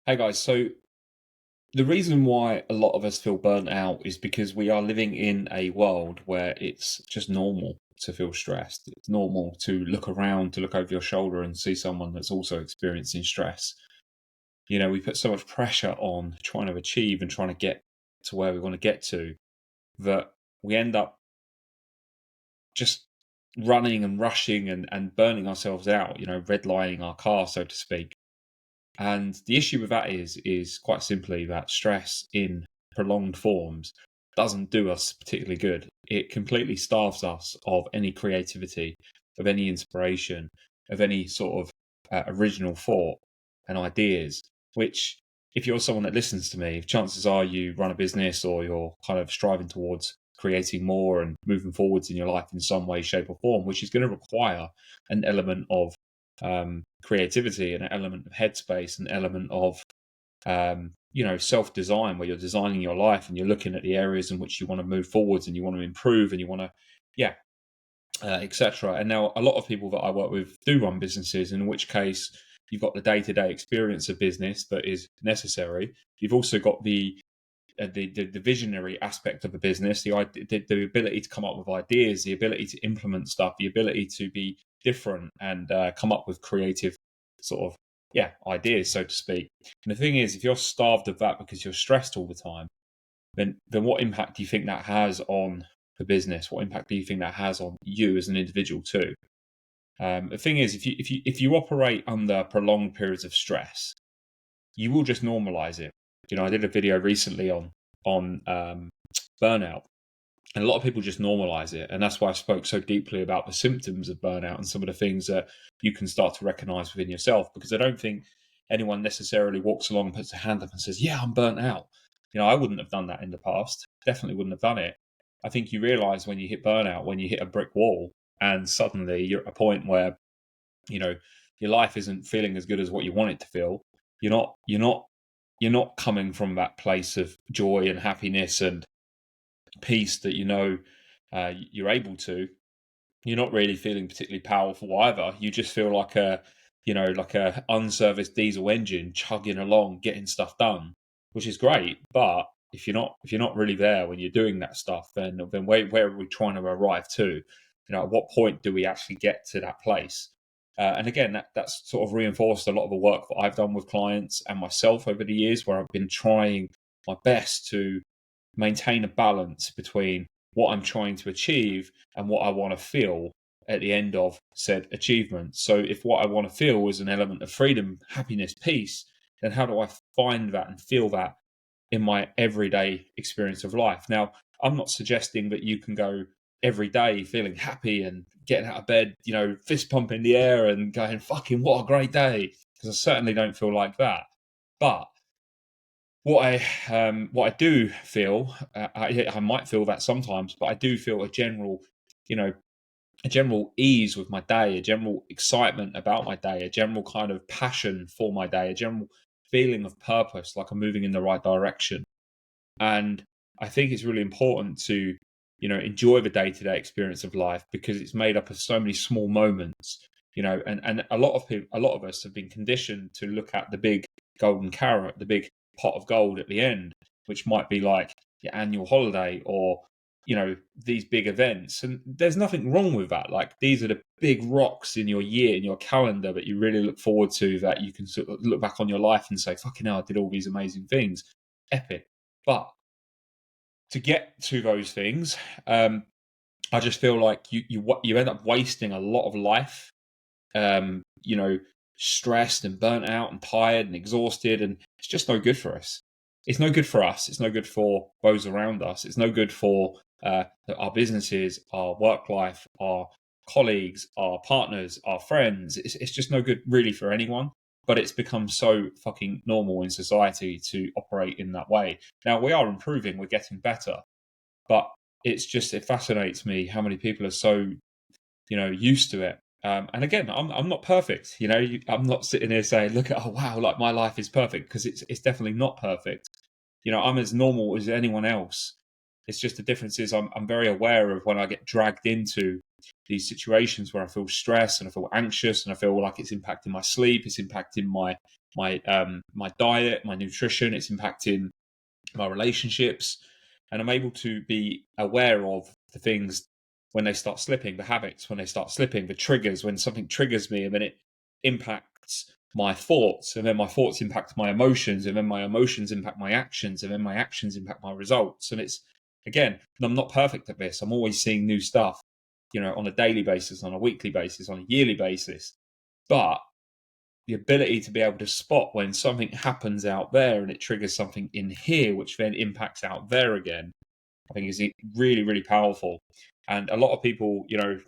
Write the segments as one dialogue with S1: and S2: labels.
S1: Hey guys, so the reason why a lot of us feel burnt out is because we are living in a world where it's just normal to feel stressed. It's normal to look around, to look over your shoulder and see someone that's also experiencing stress. We put so much pressure on trying to achieve and trying to get to where we want to get to that we end up just running and rushing and burning ourselves out, redlining our car, so to speak. And the issue with that is quite simply that stress in prolonged forms doesn't do us particularly good. It completely starves us of any creativity, of any inspiration, of any sort of original thought and ideas. Which, if you're someone that listens to me, chances are you run a business or you're kind of striving towards creating more and moving forwards in your life in some way, shape, or form, which is going to require an element of creativity, an element of headspace, an element of self-design, where you're designing your life and you're looking at the areas in which you want to move forwards and you want to improve and you want to etc. And now a lot of people that I work with do run businesses, in which case you've got the day-to-day experience of business that is necessary. You've also got the visionary aspect of a business, the ability to come up with ideas, the ability to implement stuff, the ability to be different and come up with creative sort of ideas, so to speak. And the thing is, if you're starved of that because you're stressed all the time, then what impact do you think that has on the business? What impact do you think that has on you as an individual too? The thing is, if you operate under prolonged periods of stress, you will just normalize it. I did a video recently on burnout, and a lot of people just normalize it, and that's why I spoke so deeply about the symptoms of burnout and some of the things that you can start to recognize within yourself. Because I don't think anyone necessarily walks along, puts their hand up, and says, "Yeah, I'm burnt out." I wouldn't have done that in the past. Definitely wouldn't have done it. I think you realize when you hit burnout, when you hit a brick wall, and suddenly you're at a point where your life isn't feeling as good as what you want it to feel. You're not coming from that place of joy and happiness and peace that you're able to. You're not really feeling particularly powerful either. You just feel like a unserviced diesel engine chugging along, getting stuff done, which is great. But if you're not really there when you're doing that stuff, then where are we trying to arrive to? At what point do we actually get to that place? And again, that's sort of reinforced a lot of the work that I've done with clients and myself over the years, where I've been trying my best to maintain a balance between what I'm trying to achieve and what I want to feel at the end of said achievement. So if what I want to feel is an element of freedom, happiness, peace, then how do I find that and feel that in my everyday experience of life? Now, I'm not suggesting that you can go every day feeling happy and getting out of bed, fist pump in the air and going, fucking, what a great day. Because I certainly don't feel like that. But what I do feel, I might feel that sometimes, but I do feel a general ease with my day, a general excitement about my day, a general kind of passion for my day, a general feeling of purpose, like I'm moving in the right direction. And I think it's really important to, enjoy the day-to-day experience of life, because it's made up of so many small moments, and a lot of us have been conditioned to look at the big golden carrot, the big pot of gold at the end, which might be like your annual holiday or, these big events. And there's nothing wrong with that. Like, these are the big rocks in your year, in your calendar, that you really look forward to, that you can sort of look back on your life and say, fucking hell, I did all these amazing things. Epic. But to get to those things, I just feel like you end up wasting a lot of life, stressed and burnt out and tired and exhausted, and it's just no good for us. It's no good for us. It's no good for those around us. It's no good for our businesses, our work life, our colleagues, our partners, our friends. It's just no good really for anyone. But it's become so fucking normal in society to operate in that way. Now, we are improving, we're getting better, but it fascinates me how many people are so, used to it. And again, I'm not perfect. I'm not sitting here saying, look at, oh wow, like my life is perfect, because it's definitely not perfect. I'm as normal as anyone else. It's just the difference is I'm very aware of when I get dragged into these situations where I feel stressed and I feel anxious and I feel like it's impacting my sleep, it's impacting my my diet, my nutrition. It's impacting my relationships, and I'm able to be aware of the things when they start slipping, the habits when they start slipping, the triggers when something triggers me, and then it impacts my thoughts, and then my thoughts impact my emotions, and then my emotions impact my actions, and then my actions impact my results. And it's, again, I'm not perfect at this. I'm always seeing new stuff, on a daily basis, on a weekly basis, on a yearly basis. But the ability to be able to spot when something happens out there and it triggers something in here, which then impacts out there again, I think is really, really powerful. And a lot of people,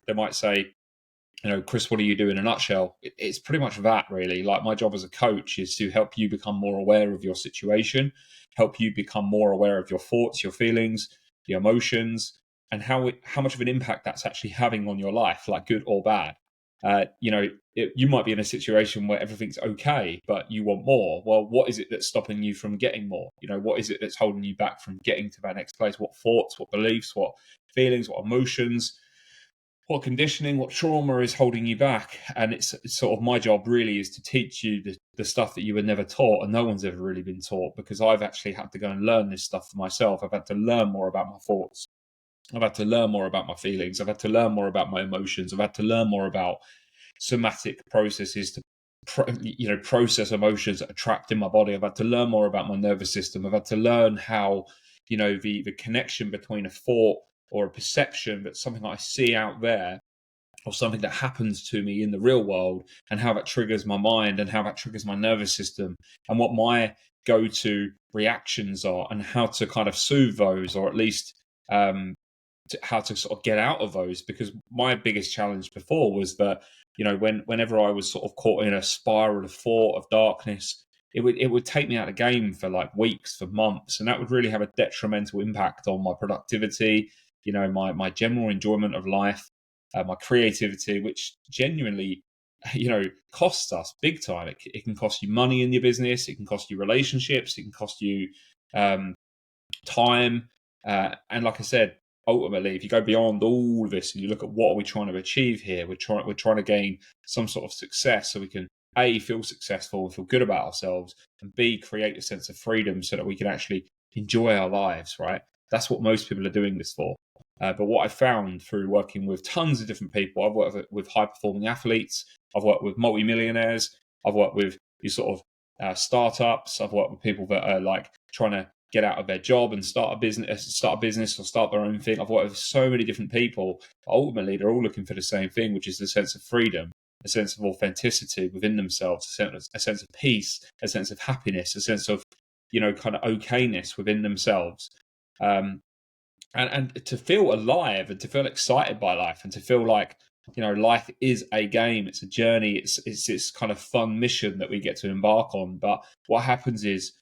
S1: they might say, Chris, what do you do in a nutshell? It's pretty much that, really. Like, my job as a coach is to help you become more aware of your situation, help you become more aware of your thoughts, your feelings, your emotions, and how much of an impact that's actually having on your life, like good or bad. You might be in a situation where everything's okay, but you want more. Well, what is it that's stopping you from getting more? What is it that's holding you back from getting to that next place? What thoughts, what beliefs, what feelings, what emotions, what conditioning, what trauma is holding you back? And it's sort of my job really is to teach you the stuff that you were never taught, and no one's ever really been taught, because I've actually had to go and learn this stuff for myself. I've had to learn more about my thoughts. I've had to learn more about my feelings. I've had to learn more about my emotions. I've had to learn more about somatic processes to process emotions that are trapped in my body. I've had to learn more about my nervous system. I've had to learn how the connection between a thought or a perception that's something I see out there, or something that happens to me in the real world, and how that triggers my mind and how that triggers my nervous system, and what my go-to reactions are, and how to kind of soothe those, or at least how to sort of get out of those. Because my biggest challenge before was that, whenever I was sort of caught in a spiral of thought, of darkness, it would take me out of the game for like weeks, for months, and that would really have a detrimental impact on my productivity, my general enjoyment of life, my creativity, which genuinely, costs us big time. It can cost you money in your business. It can cost you relationships. It can cost you time. And like I said, ultimately, if you go beyond all of this and you look at what are we trying to achieve here, we're trying to gain some sort of success so we can A, feel successful and feel good about ourselves, and B, create a sense of freedom so that we can actually enjoy our lives, right? That's what most people are doing this for. But what I found through working with tons of different people, I've worked with high-performing athletes, I've worked with multimillionaires, I've worked with these sort of startups, I've worked with people that are like trying to get out of their job and start a business or start their own thing. I've worked with so many different people. But ultimately, they're all looking for the same thing, which is the sense of freedom, a sense of authenticity within themselves, a sense of peace, a sense of happiness, a sense of, kind of okayness within themselves. And to feel alive and to feel excited by life and to feel like, life is a game, it's a journey, it's this kind of fun mission that we get to embark on. But what happens is,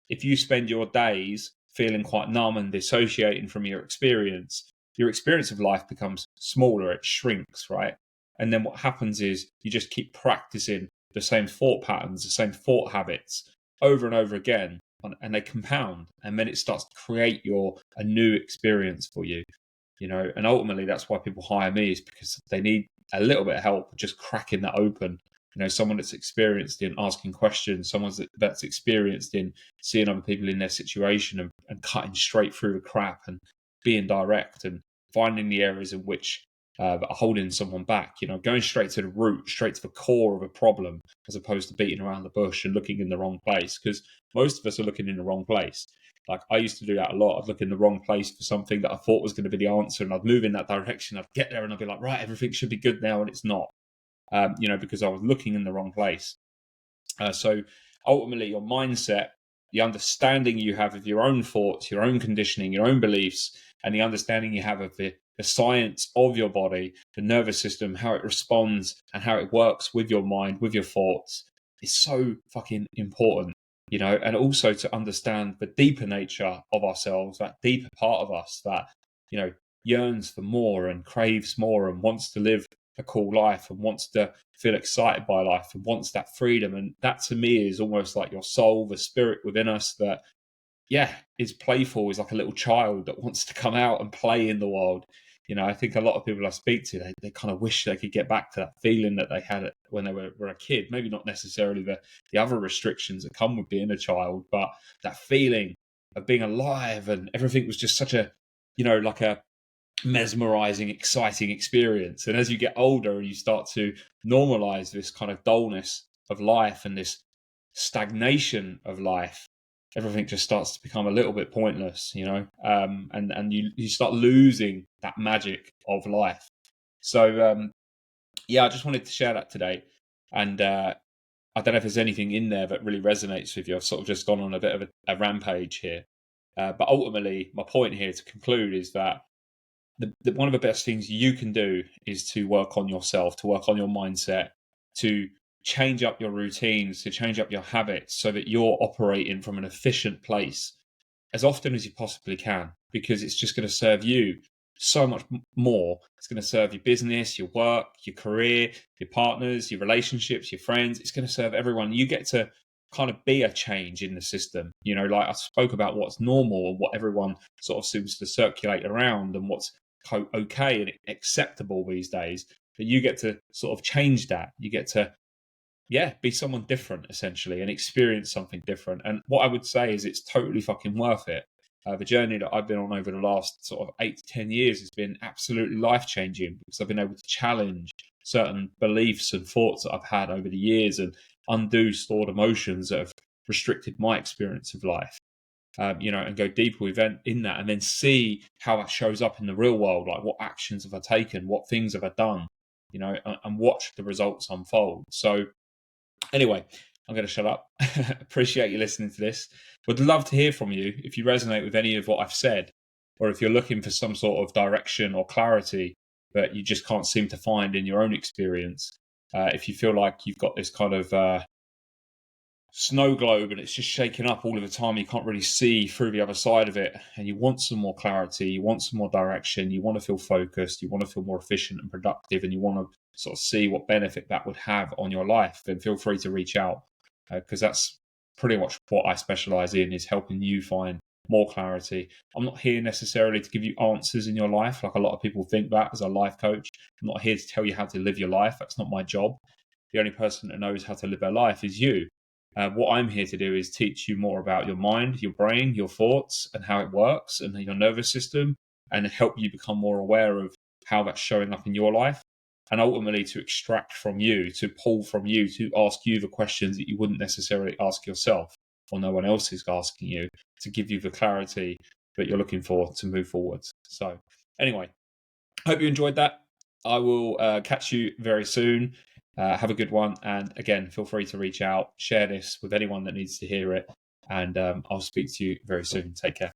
S1: if you spend your days feeling quite numb and dissociating from your experience of life becomes smaller, it shrinks, right? And then what happens is you just keep practicing the same thought patterns, the same thought habits over and over again, and they compound, and then it starts to create a new experience for you, and ultimately that's why people hire me, is because they need a little bit of help just cracking that open. Someone that's experienced in asking questions, someone that's experienced in seeing other people in their situation and cutting straight through the crap and being direct and finding the areas in which are holding someone back, going straight to the root, straight to the core of a problem, as opposed to beating around the bush and looking in the wrong place, because most of us are looking in the wrong place. Like, I used to do that a lot. I'd look in the wrong place for something that I thought was going to be the answer, and I'd move in that direction. I'd get there and I'd be like, right, everything should be good now, and it's not. Because I was looking in the wrong place. So ultimately, your mindset, the understanding you have of your own thoughts, your own conditioning, your own beliefs, and the understanding you have of the science of your body, the nervous system, how it responds and how it works with your mind, with your thoughts, is so fucking important, and also to understand the deeper nature of ourselves, that deeper part of us that, yearns for more and craves more and wants to live a cool life and wants to feel excited by life and wants that freedom. And that, to me, is almost like your soul, the spirit within us that, is playful, is like a little child that wants to come out and play in the world. I think a lot of people I speak to, they kind of wish they could get back to that feeling that they had when they were a kid. Maybe not necessarily the other restrictions that come with being a child, but that feeling of being alive and everything was just such a, like a mesmerizing, exciting experience. And as you get older and you start to normalize this kind of dullness of life and this stagnation of life, everything just starts to become a little bit pointless, and you start losing that magic of life. So I just wanted to share that today. And I don't know if there's anything in there that really resonates with you. I've sort of just gone on a bit of a rampage here. But ultimately, my point here to conclude is that one of the best things you can do is to work on yourself, to work on your mindset, to change up your routines, to change up your habits so that you're operating from an efficient place as often as you possibly can, because it's just going to serve you so much more. It's going to serve your business, your work, your career, your partners, your relationships, your friends. It's going to serve everyone. You get to kind of be a change in the system. Like I spoke about what's normal and what everyone sort of seems to circulate around and what's okay and acceptable these days. But you get to sort of change that. You get to be someone different, essentially, and experience something different. And what I would say is it's totally fucking worth it. The journey that I've been on over the last sort of 8 to 10 years has been absolutely life-changing, because I've been able to challenge certain beliefs and thoughts that I've had over the years and undo stored emotions that have restricted my experience of life. And go deeper in that, and then see how that shows up in the real world. Like, what actions have I taken? What things have I done? And watch the results unfold. So anyway, I'm going to shut up. Appreciate you listening to this. Would love to hear from you if you resonate with any of what I've said, or if you're looking for some sort of direction or clarity that you just can't seem to find in your own experience. If you feel like you've got this kind of snow globe and it's just shaking up all of the time, you can't really see through the other side of it, and you want some more clarity, you want some more direction, you want to feel focused, you want to feel more efficient and productive, and you want to sort of see what benefit that would have on your life, then feel free to reach out, because that's pretty much what I specialize in, is helping you find more clarity. I'm not here necessarily to give you answers in your life like a lot of people think that as a life coach. I'm not here to tell you how to live your life. That's not my job. The only person that knows how to live their life is you. What I'm here to do is teach you more about your mind, your brain, your thoughts, and how it works, and your nervous system, and help you become more aware of how that's showing up in your life, and ultimately to extract from you, to pull from you, to ask you the questions that you wouldn't necessarily ask yourself, or no one else is asking you, to give you the clarity that you're looking for to move forwards. So anyway, hope you enjoyed that. I will catch you very soon. Have a good one. And again, feel free to reach out, share this with anyone that needs to hear it. And I'll speak to you very soon. Take care.